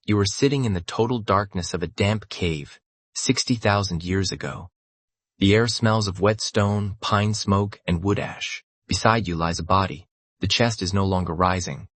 You were sitting in the total darkness of a damp cave 60,000 years ago. The air smells of wet stone, pine smoke, and wood ash. Beside you lies a body. The chest is no longer rising.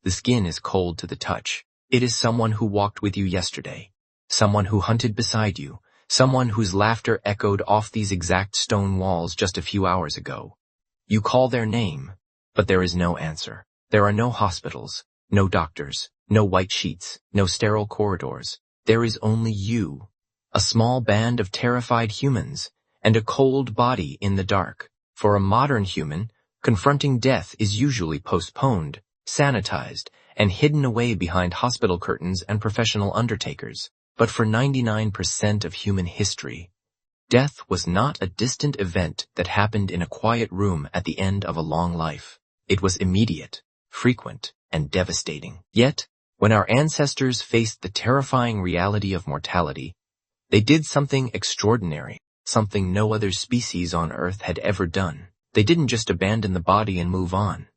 The skin is cold to the touch. It is someone who walked with you yesterday. Someone who hunted beside you. Someone whose laughter echoed off these exact stone walls just a few hours ago. You call their name, but there is no answer. There are no hospitals, no doctors, no white sheets, no sterile corridors. There is only you, a small band of terrified humans, and a cold body in the dark. For a modern human, confronting death is usually postponed, sanitized, and hidden away behind hospital curtains and professional undertakers. But for 99% of human history, death was not a distant event that happened in a quiet room at the end of a long life. It was immediate, frequent, and devastating. Yet, when our ancestors faced the terrifying reality of mortality, they did something extraordinary, something no other species on Earth had ever done. They didn't just abandon the body and move on.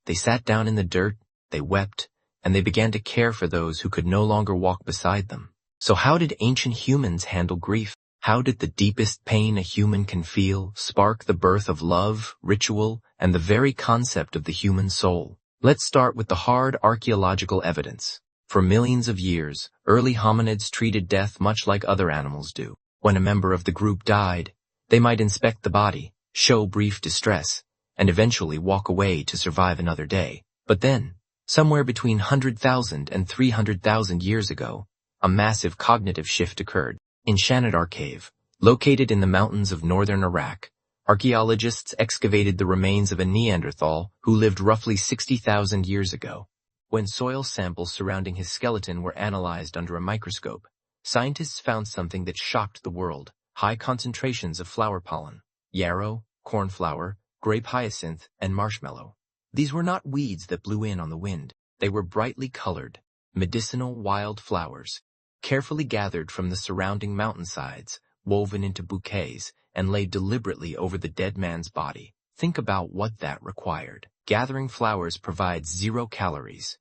They sat down in the dirt, they wept, and they began to care for those who could no longer walk beside them. So how did ancient humans handle grief? How did the deepest pain a human can feel spark the birth of love, ritual, and the very concept of the human soul? Let's start with the hard archaeological evidence. For millions of years, early hominids treated death much like other animals do. When a member of the group died, they might inspect the body, show brief distress, and eventually walk away to survive another day. But then, somewhere between 100,000 and 300,000 years ago, a massive cognitive shift occurred. In Shanidar Cave, located in the mountains of northern Iraq, archaeologists excavated the remains of a Neanderthal who lived roughly 60,000 years ago. When soil samples surrounding his skeleton were analyzed under a microscope, scientists found something that shocked the world: high concentrations of flower pollen, yarrow, cornflower, grape hyacinth, and marshmallow. These were not weeds that blew in on the wind. They were brightly colored, medicinal wild flowers, carefully gathered from the surrounding mountainsides, woven into bouquets, and laid deliberately over the dead man's body. Think about what that required. Gathering flowers provides 0 calories.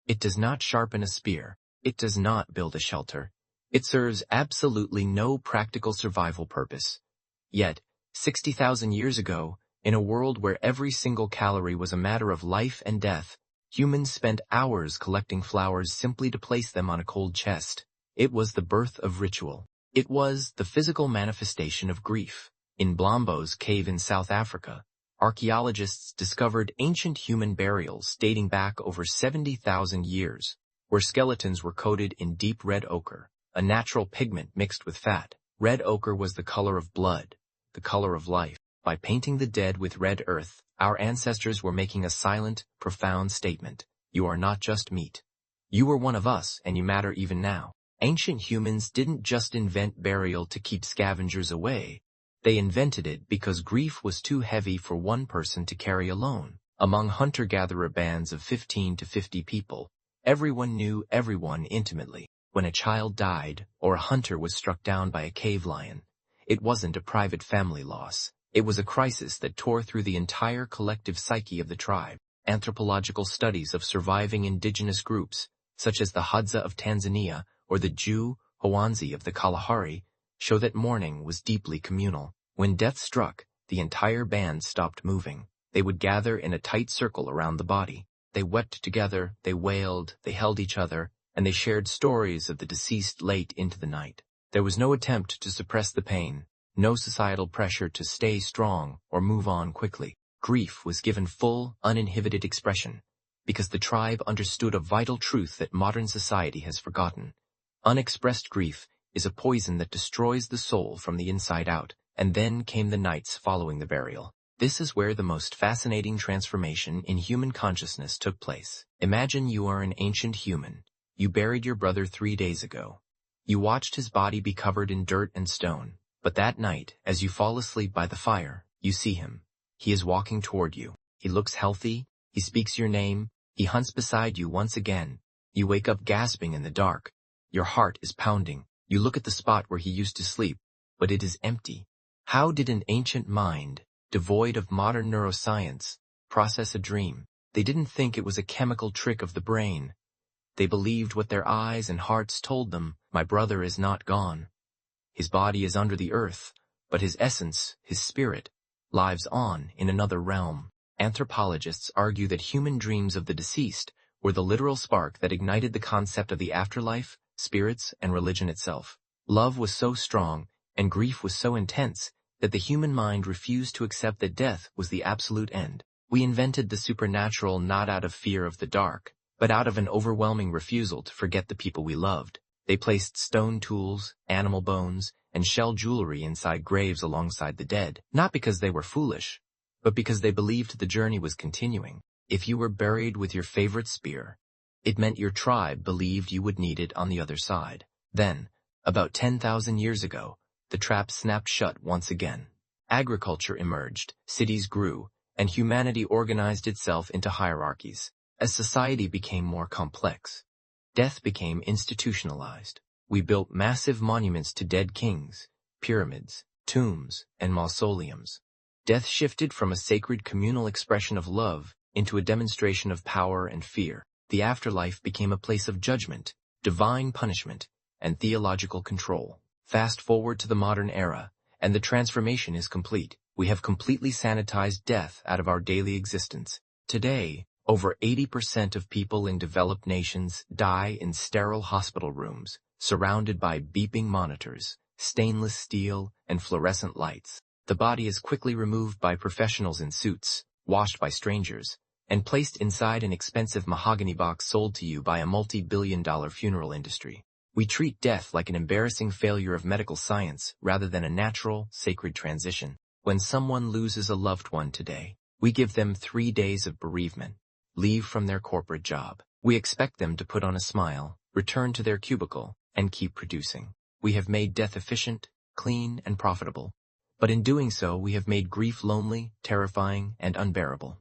It does not sharpen a spear. It does not build a shelter. It serves absolutely no practical survival purpose. Yet, 60,000 years ago, in a world where every single calorie was a matter of life and death, humans spent hours collecting flowers simply to place them on a cold chest. It was the birth of ritual. It was the physical manifestation of grief. In Blombos Cave in South Africa, archaeologists discovered ancient human burials dating back over 70,000 years, where skeletons were coated in deep red ochre, a natural pigment mixed with fat. Red ochre was the color of blood, the color of life. By painting the dead with red earth, our ancestors were making a silent, profound statement. You are not just meat. You are one of us, and you matter even now. Ancient humans didn't just invent burial to keep scavengers away. They invented it because grief was too heavy for one person to carry alone. Among hunter-gatherer bands of 15 to 50 people, everyone knew everyone intimately. When a child died, or a hunter was struck down by a cave lion, it wasn't a private family loss. It was a crisis that tore through the entire collective psyche of the tribe. Anthropological studies of surviving indigenous groups, such as the Hadza of Tanzania or the Jew Hoanzi of the Kalahari, show that mourning was deeply communal. When death struck, the entire band stopped moving. They would gather in a tight circle around the body. They wept together, they wailed, they held each other, and they shared stories of the deceased late into the night. There was no attempt to suppress the pain, no societal pressure to stay strong or move on quickly. Grief was given full, uninhibited expression, because the tribe understood a vital truth that modern society has forgotten. Unexpressed grief is a poison that destroys the soul from the inside out. And then came the nights following the burial. This is where the most fascinating transformation in human consciousness took place. Imagine you are an ancient human. You buried your brother 3 days ago. You watched his body be covered in dirt and stone. But that night, as you fall asleep by the fire, you see him. He is walking toward you. He looks healthy. He speaks your name. He hunts beside you once again. You wake up gasping in the dark. Your heart is pounding. You look at the spot where he used to sleep, but it is empty. How did an ancient mind, devoid of modern neuroscience, process a dream? They didn't think it was a chemical trick of the brain. They believed what their eyes and hearts told them. My brother is not gone. His body is under the earth, but his essence, his spirit, lives on in another realm. Anthropologists argue that human dreams of the deceased were the literal spark that ignited the concept of the afterlife, spirits, and religion itself. Love was so strong, and grief was so intense, that the human mind refused to accept that death was the absolute end. We invented the supernatural not out of fear of the dark, but out of an overwhelming refusal to forget the people we loved. They placed stone tools, animal bones, and shell jewelry inside graves alongside the dead, not because they were foolish, but because they believed the journey was continuing. If you were buried with your favorite spear, it meant your tribe believed you would need it on the other side. Then, about 10,000 years ago, the trap snapped shut once again. Agriculture emerged, cities grew, and humanity organized itself into hierarchies. As society became more complex, death became institutionalized. We built massive monuments to dead kings, pyramids, tombs, and mausoleums. Death shifted from a sacred communal expression of love into a demonstration of power and fear. The afterlife became a place of judgment, divine punishment, and theological control. Fast forward to the modern era, and the transformation is complete. We have completely sanitized death out of our daily existence. Today, over 80% of people in developed nations die in sterile hospital rooms, surrounded by beeping monitors, stainless steel, and fluorescent lights. The body is quickly removed by professionals in suits, washed by strangers, and placed inside an expensive mahogany box sold to you by a multi-billion-dollar funeral industry. We treat death like an embarrassing failure of medical science rather than a natural, sacred transition. When someone loses a loved one today, we give them 3 days of bereavement, leave from their corporate job. We expect them to put on a smile, return to their cubicle, and keep producing. We have made death efficient, clean, and profitable. But in doing so, we have made grief lonely, terrifying, and unbearable.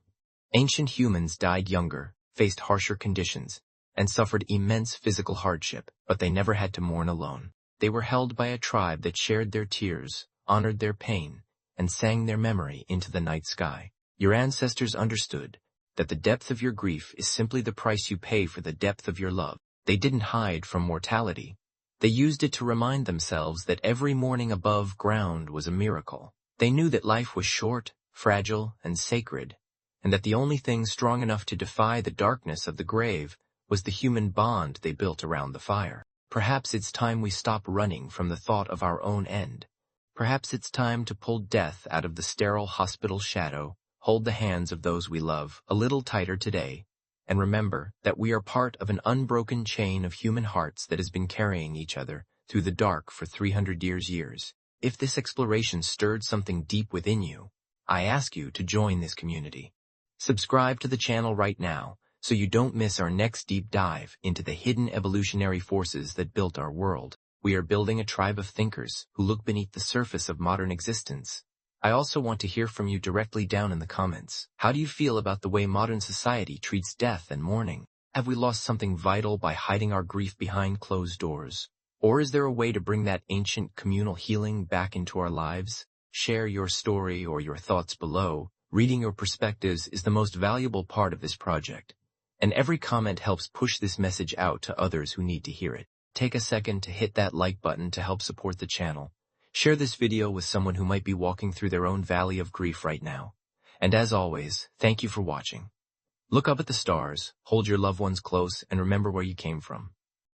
Ancient humans died younger, faced harsher conditions, and suffered immense physical hardship, but they never had to mourn alone. They were held by a tribe that shared their tears, honored their pain, and sang their memory into the night sky. Your ancestors understood that the depth of your grief is simply the price you pay for the depth of your love. They didn't hide from mortality. They used it to remind themselves that every morning above ground was a miracle. They knew that life was short, fragile, and sacred, and that the only thing strong enough to defy the darkness of the grave was the human bond they built around the fire. Perhaps it's time we stop running from the thought of our own end. Perhaps it's time to pull death out of the sterile hospital shadow, hold the hands of those we love a little tighter today, and remember that we are part of an unbroken chain of human hearts that has been carrying each other through the dark for 300 years. If this exploration stirred something deep within you, I ask you to join this community. Subscribe to the channel right now so you don't miss our next deep dive into the hidden evolutionary forces that built our world. We are building a tribe of thinkers who look beneath the surface of modern existence. I also want to hear from you directly down in the comments. How do you feel about the way modern society treats death and mourning? Have we lost something vital by hiding our grief behind closed doors? Or is there a way to bring that ancient communal healing back into our lives? Share your story or your thoughts below. Reading your perspectives is the most valuable part of this project, and every comment helps push this message out to others who need to hear it. Take a second to hit that like button to help support the channel. Share this video with someone who might be walking through their own valley of grief right now. And as always, thank you for watching. Look up at the stars, hold your loved ones close, and remember where you came from.